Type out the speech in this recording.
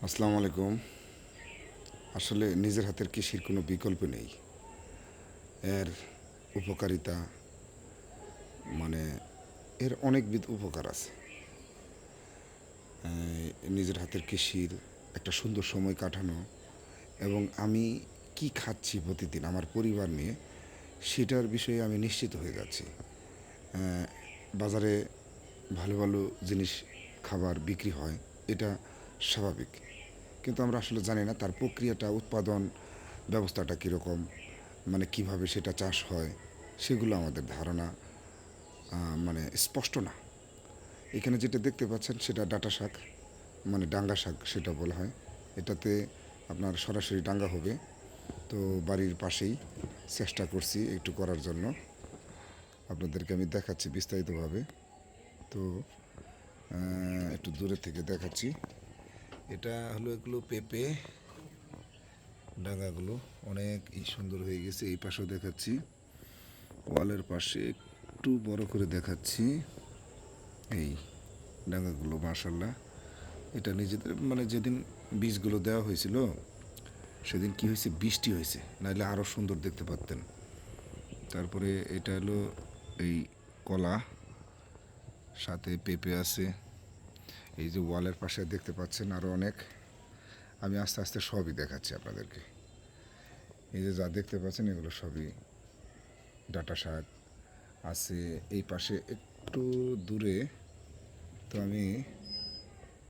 আসসালামু আলাইকুম। আসলে নিজের হাতের কৃষির কোনো বিকল্প নেই। এর উপকারিতা মানে এর অনেকবিধ উপকার আছে। নিজের হাতের কৃষির একটা সুন্দর সময় কাটানো এবং আমি কি খাচ্ছি প্রতিদিন আমার পরিবার নিয়ে সেটার বিষয়ে আমি নিশ্চিত হয়ে যাচ্ছি। বাজারে ভালো ভালো জিনিস খাবার বিক্রি হয়, এটা স্বাভাবিক। কিন্তু আমরা আসলে জানি না তার প্রক্রিয়াটা, উৎপাদন ব্যবস্থাটা কীরকম, মানে কিভাবে সেটা চাষ হয়, সেগুলো আমাদের ধারণা মানে স্পষ্ট না। এখানে যেটা দেখতে পাচ্ছেন সেটা ডাঁটা শাক, মানে ডাঙ্গা শাক সেটা বলা হয়। এটাতে আপনার সরাসরি ডাঙ্গা হবে। তো বাড়ির পাশেই চেষ্টা করছি একটু করার জন্য, আপনাদেরকে আমি দেখাচ্ছি বিস্তারিতভাবে। তো একটু দূরে থেকে দেখাচ্ছি। এটা হলো এগুলো পেঁপে, ডাঙ্গাগুলো অনেক সুন্দর হয়ে গেছে। এই পাশেও দেখাচ্ছি, ওয়ালের পাশে একটু বড় করে দেখাচ্ছি। এই ডাঙ্গাগুলো মাশাল্লাহ, এটা নিজেদের মানে যেদিন বীজগুলো দেওয়া হয়েছিল সেদিন কি হয়েছে, বৃষ্টি হয়েছে, নাহলে আরও সুন্দর দেখতে পারতেন। তারপরে এটা হলো এই কলা, সাথে পেঁপে আছে। এই যে ওয়ালের পাশে দেখতে পাচ্ছেন আরও অনেক। আমি আস্তে আস্তে সবই দেখাচ্ছি আপনাদেরকে। এই যে যা দেখতে পাচ্ছেন এগুলো সবই ডাঁটা শাক আছে। এই পাশে একটু দূরে, তো আমি